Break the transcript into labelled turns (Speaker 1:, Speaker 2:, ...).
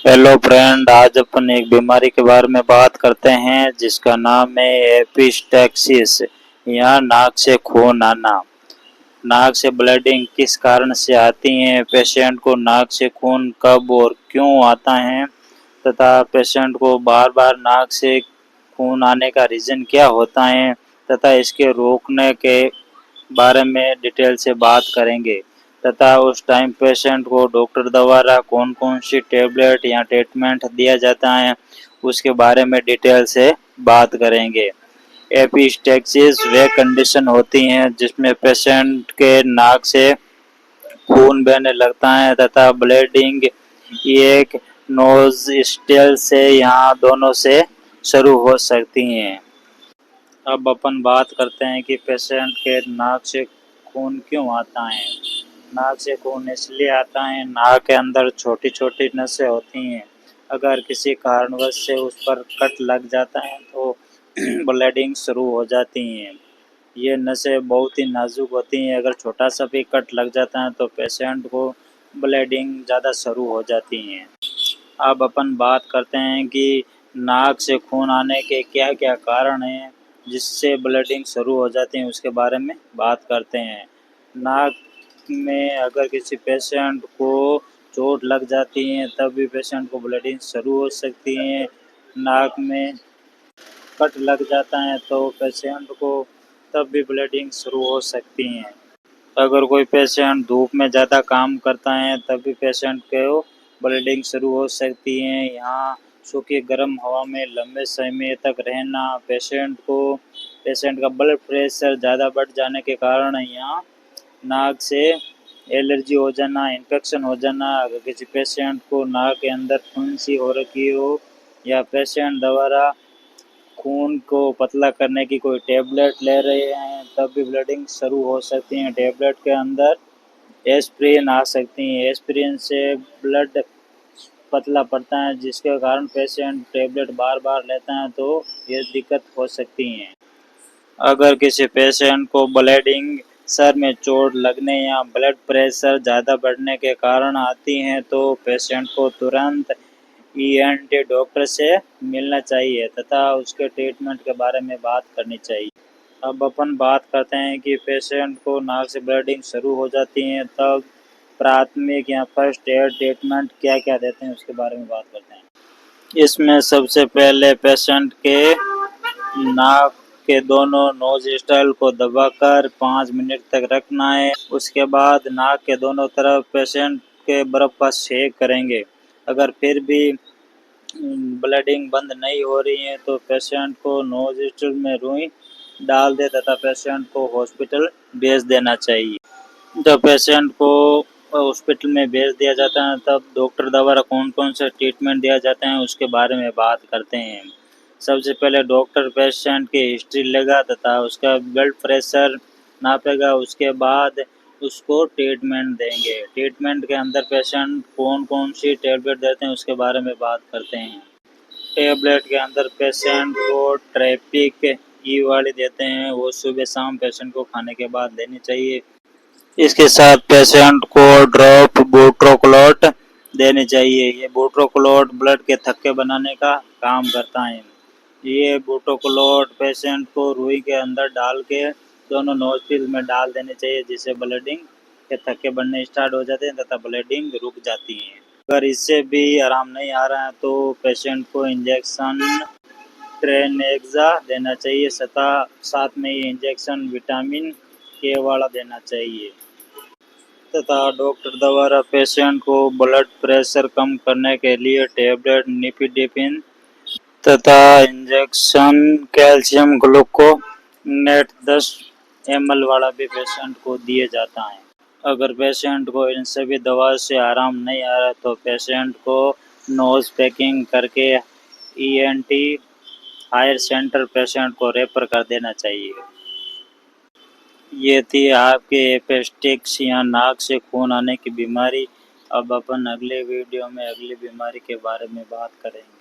Speaker 1: Hello friend, आज अपन एक बीमारी के बारे में बात करते हैं जिसका नाम है एपिस्टैक्सिस या नाक से खून आना। नाक से ब्लीडिंग किस कारण से आती है, पेशेंट को नाक से खून कब और क्यों आता है तथा पेशेंट को बार बार नाक से खून आने का रीज़न क्या होता है तथा इसके रोकने के बारे में डिटेल से बात करेंगे तथा उस टाइम पेशेंट को डॉक्टर द्वारा कौन कौन सी टेबलेट या ट्रीटमेंट दिया जाता है उसके बारे में डिटेल से बात करेंगे। एपिस्टैक्सिस वे कंडीशन होती हैं जिसमें पेशेंट के नाक से खून बहने लगता है तथा ब्लीडिंग एक नोज से यहाँ दोनों से शुरू हो सकती हैं। अब अपन बात करते हैं कि पेशेंट के नाक से खून क्यों आता है। नाक से खून इसलिए आता है, नाक के अंदर छोटी छोटी नसें होती हैं, अगर किसी कारणवश से उस पर कट लग जाता है तो ब्लीडिंग शुरू हो जाती हैं। ये नसें बहुत ही नाजुक होती हैं, अगर छोटा सा भी कट लग जाता है तो पेशेंट को ब्लीडिंग ज़्यादा शुरू हो जाती हैं। अब अपन बात करते हैं कि नाक से खून आने के क्या क्या कारण हैं जिससे ब्लीडिंग शुरू हो जाती है, उसके बारे में बात करते हैं। नाक में अगर किसी पेशेंट को चोट लग जाती है तब भी पेशेंट को ब्लीडिंग शुरू हो सकती है। नाक में कट लग जाता है तो पेशेंट को तब भी ब्लीडिंग शुरू हो सकती है। अगर कोई पेशेंट धूप में ज़्यादा काम करता है तब भी पेशेंट को ब्लीडिंग शुरू हो सकती है। यहाँ सूखी गर्म हवा में लंबे समय तक रहना, पेशेंट का ब्लड प्रेशर ज़्यादा बढ़ जाने के कारण यहाँ नाक से एलर्जी हो जाना, इन्फेक्शन हो जाना। अगर किसी पेशेंट को नाक के अंदर फुंसी हो रखी हो या पेशेंट द्वारा खून को पतला करने की कोई टेबलेट ले रहे हैं तब भी ब्लीडिंग शुरू हो सकती है। टेबलेट के अंदर एस्प्रिन आ सकती हैं, एस्प्रिन से ब्लड पतला पड़ता है जिसके कारण पेशेंट टेबलेट बार बार लेता है तो ये दिक्कत हो सकती है। अगर किसी पेशेंट को ब्लीडिंग सर में चोट लगने या ब्लड प्रेशर ज़्यादा बढ़ने के कारण आती हैं तो पेशेंट को तुरंत ईएनटी डॉक्टर से मिलना चाहिए तथा उसके ट्रीटमेंट के बारे में बात करनी चाहिए। अब अपन बात करते हैं कि पेशेंट को नाक से ब्लीडिंग शुरू हो जाती है तब प्राथमिक या फर्स्ट एड ट्रीटमेंट क्या क्या देते हैं उसके बारे में बात करते हैं। इसमें सबसे पहले पेशेंट के नाक के दोनों नोस्ट्रल को दबाकर 5 मिनट तक रखना है। उसके बाद नाक के दोनों तरफ पेशेंट के बर्फ़ का सेक करेंगे। अगर फिर भी ब्लीडिंग बंद नहीं हो रही है तो पेशेंट को नोस्ट्रल में रुई डाल दे तथा पेशेंट को हॉस्पिटल भेज देना चाहिए। जब पेशेंट को हॉस्पिटल में भेज दिया जाता है तब डॉक्टर द्वारा कौन कौन सा ट्रीटमेंट दिया जाता है उसके बारे में बात करते हैं। सबसे पहले डॉक्टर पेशेंट की हिस्ट्री लेगा तथा उसका ब्लड प्रेशर नापेगा, उसके बाद उसको ट्रीटमेंट देंगे। ट्रीटमेंट के अंदर पेशेंट कौन कौन सी टेबलेट देते हैं उसके बारे में बात करते हैं। टेबलेट के अंदर पेशेंट को ट्रैपिक ई वाली देते हैं, वो सुबह शाम पेशेंट को खाने के बाद लेनी चाहिए। इसके साथ पेशेंट को ड्रॉप बुट्रोक्लोट देनी चाहिए। ये बुट्रोक्लोट ब्लड के थक्के बनाने का काम करता है। ये बुट्रोक्लोट पेशेंट को रुई के अंदर डाल के दोनों नोस्ट्रिल में डाल देने चाहिए जिससे ब्लीडिंग के थक्के बनने स्टार्ट हो जाते हैं तथा ब्लीडिंग रुक जाती है। अगर इससे भी आराम नहीं आ रहा है तो पेशेंट को इंजेक्शन ट्रेनेक्सा देना चाहिए तथा साथ में ये इंजेक्शन विटामिन के वाला देना चाहिए तथा डॉक्टर द्वारा पेशेंट को ब्लड प्रेशर कम करने के लिए टेबलेट निपिडिपिन तथा इंजेक्शन कैल्शियम ग्लूकोनेट 10 ml वाला भी पेशेंट को दिए जाता है। अगर पेशेंट को इन सभी दवा से आराम नहीं आ रहा तो पेशेंट को नोज पैकिंग करके ईएनटी हायर सेंटर पेशेंट को रेफर कर देना चाहिए। ये थी आपके एपिस्टैक्सिस या नाक से खून आने की बीमारी। अब अपन अगले वीडियो में अगली बीमारी के बारे में बात करेंगे।